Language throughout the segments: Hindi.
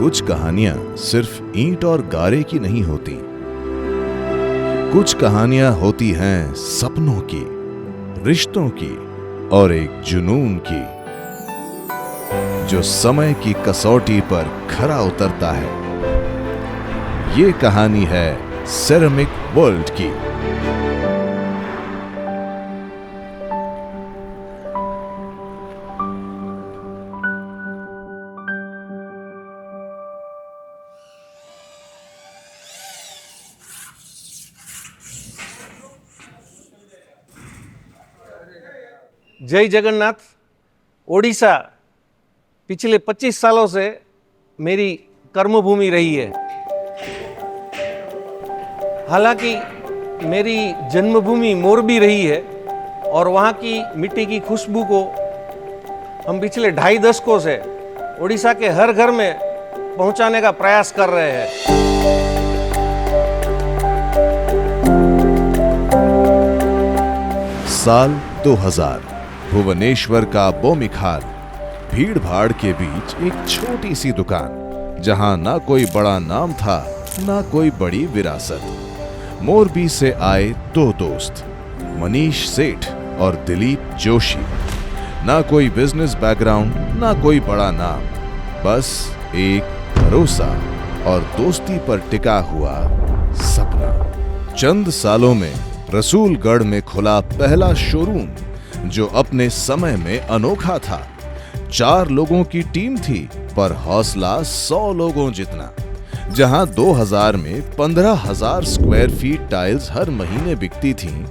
कुछ कहानियां सिर्फ ईंट और गारे की नहीं होती। कुछ कहानियां होती हैं सपनों की, रिश्तों की और एक जुनून की, जो समय की कसौटी पर खरा उतरता है। ये कहानी है सेरामिक वर्ल्ड की। जय जगन्नाथ। ओडिशा पिछले 25 सालों से मेरी कर्मभूमि रही है। हालांकि मेरी जन्मभूमि मोरबी रही है और वहाँ की मिट्टी की खुशबू को हम पिछले 2.5 दशकों से ओडिशा के हर घर में पहुँचाने का प्रयास कर रहे हैं। साल 2000, भुवनेश्वर का बोमिखाल, भीड़ भाड़ के बीच एक छोटी सी दुकान, जहां ना कोई बड़ा नाम था ना कोई बड़ी विरासत। मोरबी से आए 2 दोस्त, मनीष सेठ और दिलीप जोशी। ना कोई बिजनेस बैकग्राउंड ना कोई बड़ा नाम, बस एक भरोसा और दोस्ती पर टिका हुआ सपना। चंद सालों में रसूलगढ़ में खुला पहला शोरूम, जो अपने समय में अनोखा था। 4 लोगों की टीम थी, पर हौसला 100 लोगों जितना। जहां 2000 में 15,000 स्क्वायर फीट टाइल्स हर महीने बिकती थीं,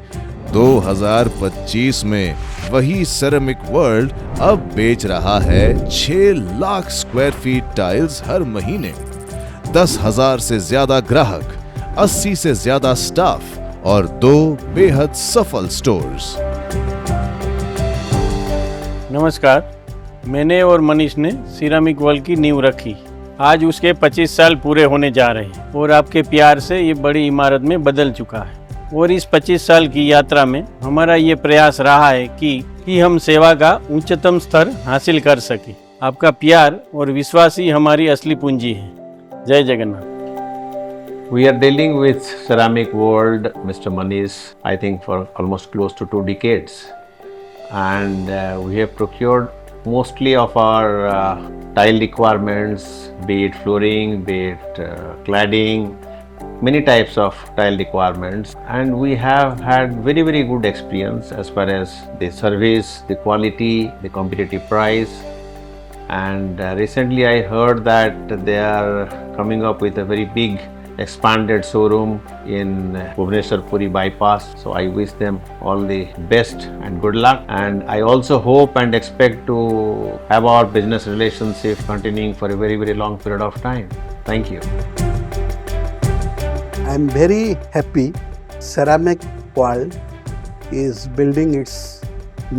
2025 में वही सेरामिक वर्ल्ड अब बेच रहा है 6 लाख स्क्वायर फीट टाइल्स हर महीने। 10,000 से ज्यादा ग्राहक, 80 से ज्यादा स्टाफ और 2 बेहद सफल स्टोर्स। नमस्कार, मैंने और मनीष ने सिरामिक वर्ल्ड की नींव रखी। आज उसके 25 साल पूरे होने जा रहे हैं और आपके प्यार से ये बड़ी इमारत में बदल चुका है। और इस 25 साल की यात्रा में हमारा ये प्रयास रहा है कि हम सेवा का उच्चतम स्तर हासिल कर सके। आपका प्यार और विश्वास ही हमारी असली पूंजी है। जय Jagannath. We are dealing with Ceramic World, Mr. Manish, I think for almost close to 2 decades. And we have procured mostly of our tile requirements, be it flooring, be it cladding, many types of tile requirements. And we have had very, very good experience as far as the service, the quality, the competitive price. And recently I heard that they are coming up with a very big expanded showroom in Bhubaneswar Puri bypass. So I wish them all the best and good luck. And I also hope and expect to have our business relationship continuing for a very, very long period of time. Thank you. I am very happy Ceramic World is building its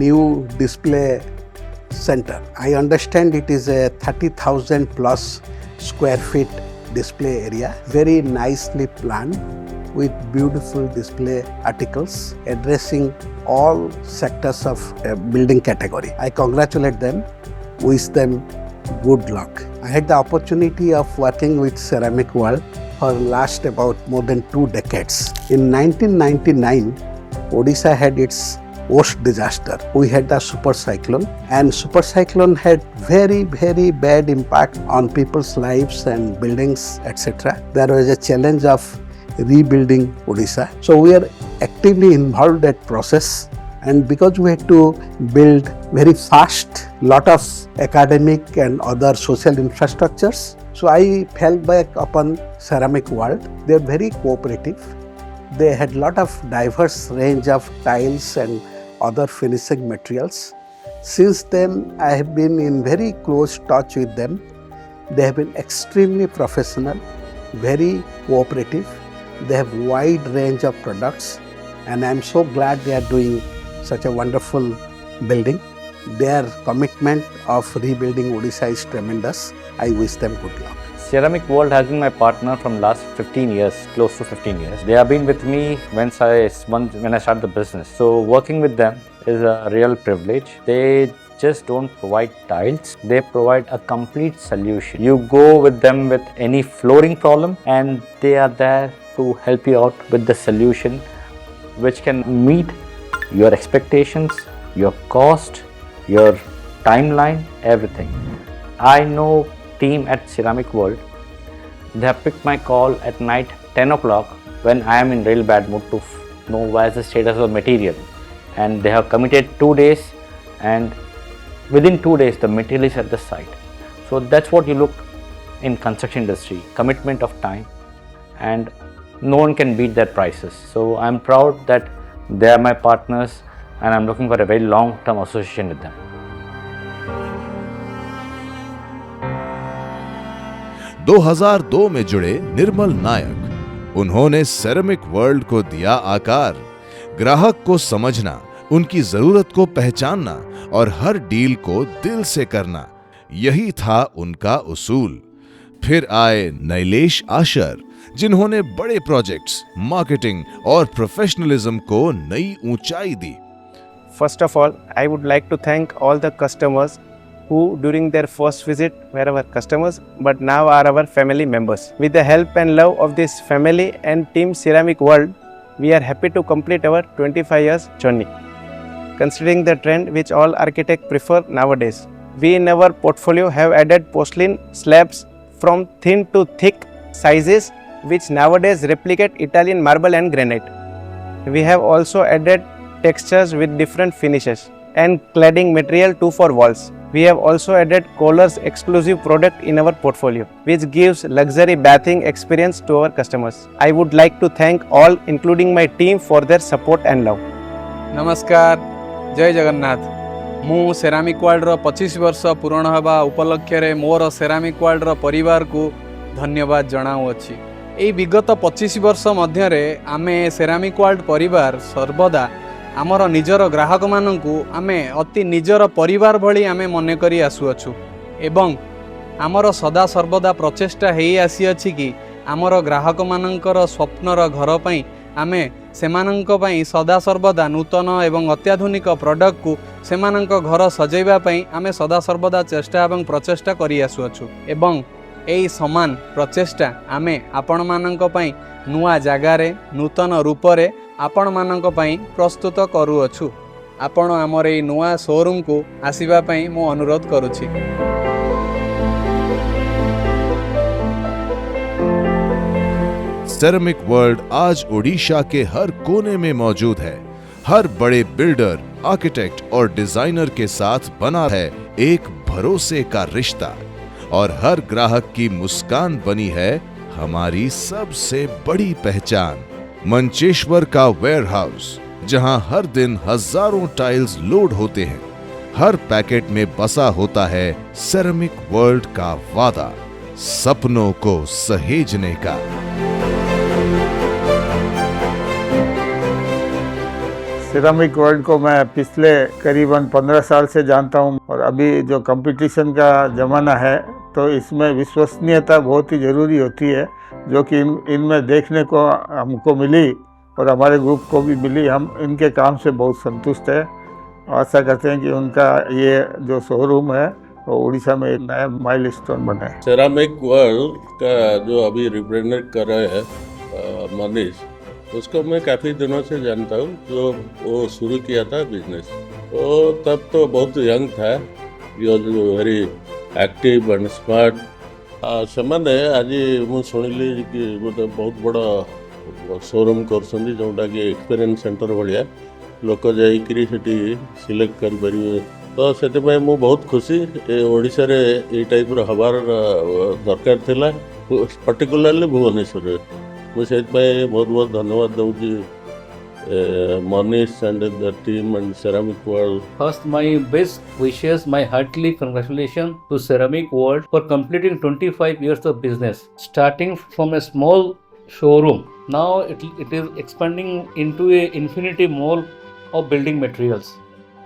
new display center. I understand it is a 30,000 plus square feet display area, very nicely planned with beautiful display articles addressing all sectors of a building category. I congratulate them, wish them good luck. I had the opportunity of working with Ceramic World for last about more than 2 decades. In 1999, Odisha had its worst disaster. We had the super cyclone, and super cyclone had very, very bad impact on people's lives and buildings, etc. There was a challenge of rebuilding Odisha. So we are actively involved in that process, and because we had to build very fast lot of academic and other social infrastructures, so I fell back upon Ceramic World. They are very cooperative. They had lot of diverse range of tiles and other finishing materials. Since then, I have been in very close touch with them. They have been extremely professional, very cooperative. They have wide range of products, and I am so glad they are doing such a wonderful building. Their commitment of rebuilding Odisha is tremendous. I wish them good luck. Ceramic World has been my partner from last 15 years, close to 15 years. They have been with me when I started the business. So working with them is a real privilege. They just don't provide tiles, they provide a complete solution. You go with them with any flooring problem and they are there to help you out with the solution which can meet your expectations, your cost, your timeline, everything. I know team at Ceramic World, they have picked my call at night 10 o'clock when I am in real bad mood to know where's the status of material, and they have committed 2 days, and within 2 days the material is at the site. So that's what you look in construction industry, commitment of time, and no one can beat their prices. So I'm proud that they are my partners and I'm looking for a very long term association with them. 2002 में जुड़े निर्मल नायक, उन्होंने सेरेमिक वर्ल्ड को दिया आकार। ग्राहक को समझना, उनकी जरूरत को पहचानना और हर डील को दिल से करना, यही था उनका उसूल। फिर आए नैलेश आशर, जिन्होंने बड़े प्रोजेक्ट्स, मार्केटिंग और प्रोफेशनलिज्म को नई ऊंचाई दी। First of all, I would like to thank all the customers who during their first visit were our customers but now are our family members. With the help and love of this family and team Ceramic World, we are happy to complete our 25 years journey. Considering the trend which all architects prefer nowadays, we in our portfolio have added porcelain slabs from thin to thick sizes which nowadays replicate Italian marble and granite. We have also added textures with different finishes and cladding material too for walls. We have also added Kohler's exclusive product in our portfolio, which gives luxury bathing experience to our customers. I would like to thank all, including my team, for their support and love. नमस्कार, जय जगन्नाथ। मु सेरामिक वर्ल्ड रो 25 वर्ष पूर्ण हवा उपलक्ष्य रे मोर सेरामिक वर्ल्ड रो परिवार को धन्यवाद जणाऊ अछि। एई विगत 25 वर्ष मध्य रे आमे सेरामिक वर्ल्ड परिवार सर्वदा आमर निजर ग्राहक मानकु आमे अति निजर परिवार भली आमे मने करी आसुअछु एवं आमर सदा सर्वदा प्रचेष्टा हेई आसी अछि कि आमर ग्राहक मानकर स्वप्नर घर पई आमे सेमानंक पई सदा सर्वदा नूतन एवं अत्याधुनिक प्रोडक्ट को सेमानंक घर सजैबा पई आमे सदा सर्वदा चेष्टा एवं प्रचेष्टा करी आसुअछु एवं एई समान प्रचेष्टा आमे आपण मानंक पई नुआ जागारे नूतन रूपरे आपण मानंक पई प्रस्तुत करूअछु। आपण आमर एई नुआ शोरूम को आसीबा पई मो अनुरोध करूछि। सेरेमिक वर्ल्ड आज ओडिशा के हर कोने में मौजूद है। हर बड़े बिल्डर, आर्किटेक्ट और डिजाइनर के साथ बना है एक भरोसे का रिश्ता और हर ग्राहक की मुस्कान बनी है हमारी सबसे बड़ी पहचान। मंचेश्वर का वेयरहाउस, जहां हर दिन हजारों टाइल्स लोड होते हैं, हर पैकेट में बसा होता है सेरेमिक वर्ल्ड का वादा, सपनों को सहेजने का। सेरामिक वर्ल्ड को मैं पिछले करीबन 15 साल से जानता हूं और अभी जो कंपटीशन का ज़माना है तो इसमें विश्वसनीयता बहुत ही ज़रूरी होती है, जो कि इनमें देखने को हमको मिली और हमारे ग्रुप को भी मिली। हम इनके काम से बहुत संतुष्ट हैं। आशा करते हैं कि उनका ये जो शोरूम है वो उड़ीसा में एक नया माइलस्टोन बने। सेरामिक वर्ल्ड का जो अभी रिप्रेजेंट कर रहे हैं मनीष, उसको मैं काफ़ी दिनों से जानता हूँ। जो वो शुरू किया था बिजनेस, वो तब तो बहुत यंग था, वेरी एक्टिव एंड स्मार्ट। ସେମାନେ ଆଜି ମୁଁ ଶୁଣିଲି କି ଗୋଟେ ବହୁତ ବଡ଼ ଶୋରୁମ୍ କରୁଛନ୍ତି, ଯେଉଁଟାକି ଏକ୍ସପିରିଏନ୍ସ ସେଣ୍ଟର ଭଳିଆ ଲୋକ ଯାଇକରି ସେଠି ସିଲେକ୍ଟ କରିପାରିବେ। ତ ସେଥିପାଇଁ ମୁଁ ବହୁତ ଖୁସି। ଏ ଓଡ଼ିଶାରେ ଏଇ ଟାଇପ୍ର ହେବାର ଦରକାର ଥିଲା, ପର୍ଟିକୁଲାରଲି ଭୁବନେଶ୍ୱରରେ। ମୁଁ ସେଥିପାଇଁ ବହୁତ ବହୁତ ଧନ୍ୟବାଦ ଦେଉଛି Manish and the team and Ceramic World. First, my best wishes, my heartily congratulations to Ceramic World for completing 25 years of business, starting from a small showroom. Now it is expanding into a infinity mall of building materials.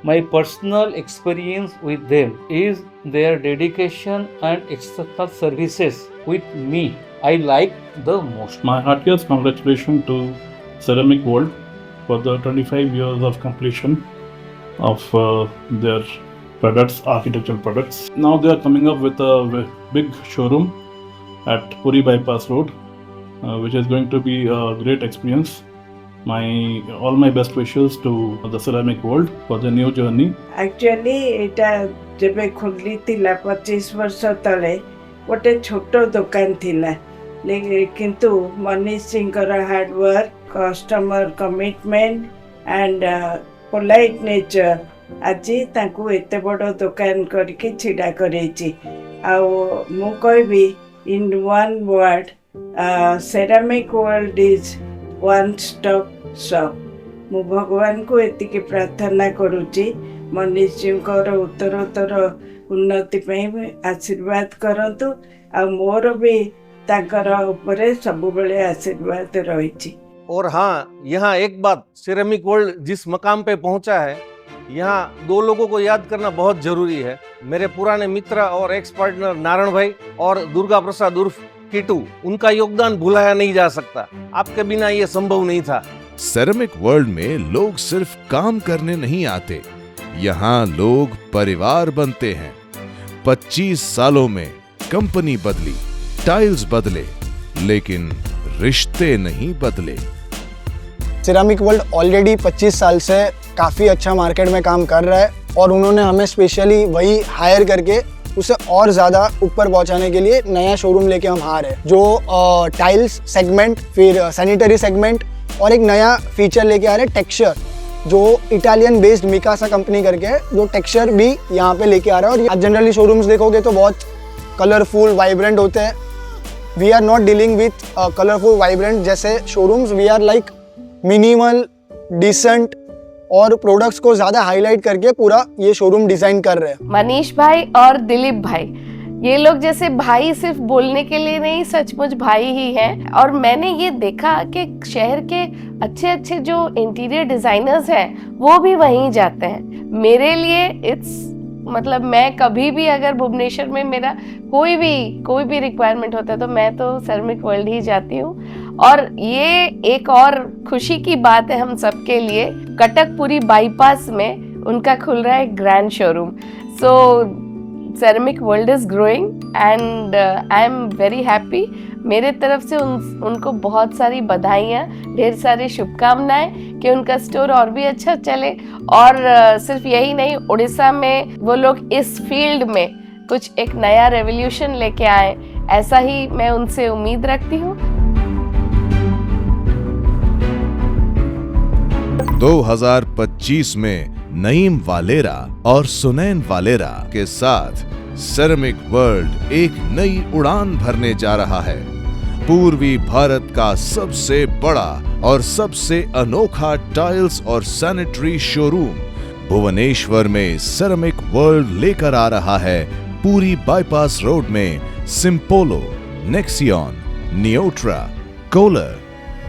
My personal experience with them is their dedication and exceptional services with me I like the most. My heartiest congratulations to Ceramic World for the 25 years of completion of their products, architectural products. Now they are coming up with a big showroom at Puri Bypass Road, which is going to be a great experience. All my best wishes to the ceramic world for the new journey. Actually, ଏଇଟା ଯେବେ ଖୋଲିଥିଲା 25 ବର୍ଷ ତଳେ ଗୋଟେ ଛୋଟ ଦୋକାନ ଥିଲା, କିନ୍ତୁ ମନୀଷ ସିଂଙ୍କର hard work, customer commitment and polite nature ଆଜି ତାଙ୍କୁ ଏତେ ବଡ଼ ଦୋକାନ କରିକି ଛିଡ଼ା କରେଇଛି। ଆଉ ମୁଁ କହିବି in one word, ceramic world is one stop shop. ମୁଁ ଭଗବାନଙ୍କୁ ଏତିକି ପ୍ରାର୍ଥନା କରୁଛି ମନୀଷ ଜୀଙ୍କର ଉତ୍ତରୋତ୍ତର ଉନ୍ନତି ପାଇଁ ଆଶୀର୍ବାଦ କରନ୍ତୁ, ଆଉ ମୋର ବି ତାଙ୍କର ଉପରେ ସବୁବେଳେ आशीर्वाद रही। और हाँ, यहाँ एक बात, सिरेमिक वर्ल्ड जिस मकाम पे पहुँचा है, यहाँ 2 लोगों को याद करना बहुत जरूरी है। मेरे पुराने मित्र और एक्स पार्टनर नारायण भाई और दुर्गा प्रसाद उर्फ किटू, उनका योगदान भुलाया नहीं जा सकता। आपके बिना ये संभव नहीं था। सेरेमिक वर्ल्ड में लोग सिर्फ काम करने नहीं आते, यहाँ लोग परिवार बनते हैं। 25 सालों में कंपनी बदली, टाइल्स बदले, लेकिन रिश्ते नहीं बदले। सिरामिक वर्ल्ड ऑलरेडी 25 साल से काफ़ी अच्छा मार्केट में काम कर रहा है और उन्होंने हमें स्पेशली वही हायर करके उसे और ज़्यादा ऊपर पहुंचाने के लिए नया शोरूम लेके हम आ रहे हैं, जो टाइल्स सेगमेंट, फिर सैनिटरी सेगमेंट और एक नया फीचर लेके आ रहे हैं टेक्सचर, जो इटालियन बेस्ड मिकासा कंपनी करके है, जो टेक्सचर भी यहाँ पे लेके आ रहा है। और आप जनरली शोरूम्स देखोगे तो बहुत कलरफुल वाइब्रेंट होते हैं। We are not dealing with colourful vibrant जैसे showrooms, we are like minimal, decent और प्रोडक्ट्स को ज़्यादा हाईलाइट करके पूरा ये शोरूम डिज़ाइन कर रहे हैं। मनीष भाई और दिलीप भाई, ये लोग जैसे भाई सिर्फ बोलने के लिए नहीं, सचमुच भाई ही हैं। और मैंने ये देखा कि शहर के अच्छे अच्छे जो इंटीरियर डिज़ाइनर्स हैं वो भी वहीं जाते हैं। मेरे लिए इट्स मतलब मैं कभी भी अगर भुवनेश्वर में मेरा कोई भी रिक्वायरमेंट होता है तो मैं तो सेरेमिक वर्ल्ड ही जाती हूँ। और ये एक और खुशी की बात है हम सबके लिए, कटकपुरी बाईपास में उनका खुल रहा है grand showroom. So ceramic world is growing and I am very happy. मेरे तरफ से उनको बहुत सारी बधाइयाँ, ढेर सारी शुभकामनाएं कि उनका स्टोर और भी अच्छा चले। और सिर्फ यही नहीं, उड़ीसा में वो लोग इस फील्ड में कुछ एक नया रेवोल्यूशन लेके आए, ऐसा ही मैं उनसे उम्मीद रखती हूँ। 2025 में नईम वालेरा और सुनैन वालेरा के साथ सेरेमिक वर्ल्ड एक नई उड़ान भरने जा रहा है। पूर्वी भारत का सबसे बड़ा और सबसे अनोखा टाइल्स और सैनिटरी शोरूम भुवनेश्वर में सेरेमिक वर्ल्ड लेकर आ रहा है पूरी बाईपास रोड में सिम्पोलो, नेक्सियन, नियोट्रा, कोलर,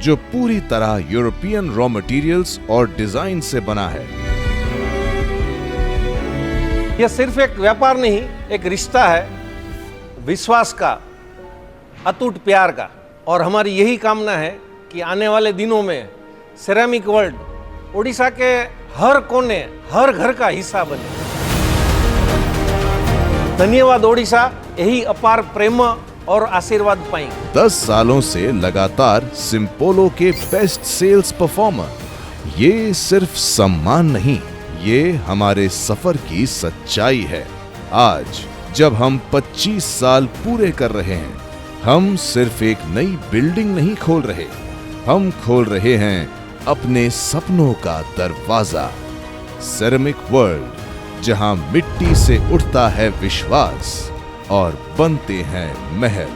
जो पूरी तरह यूरोपियन रॉ मटेरियल्स और डिजाइन से बना है। यह सिर्फ एक व्यापार नहीं, एक रिश्ता है, विश्वास का, अटूट प्यार का। और हमारी यही कामना है कि आने वाले दिनों में सेरेमिक वर्ल्ड उड़ीसा के हर कोने, हर घर का हिस्सा बने। धन्यवाद ओडिशा, यही अपार प्रेम और आशीर्वाद पाई। 10 सालों से लगातार सिम्पोलो के बेस्ट सेल्स परफॉर्मर। ये सिर्फ सम्मान नहीं, ये हमारे सफर की सच्चाई है। आज जब हम 25 साल पूरे कर रहे हैं, हम सिर्फ एक नई बिल्डिंग नहीं खोल रहे, हम खोल रहे हैं अपने सपनों का दरवाजा। सेरेमिक वर्ल्ड, जहां मिट्टी से उठता है विश्वास और बनते हैं महल।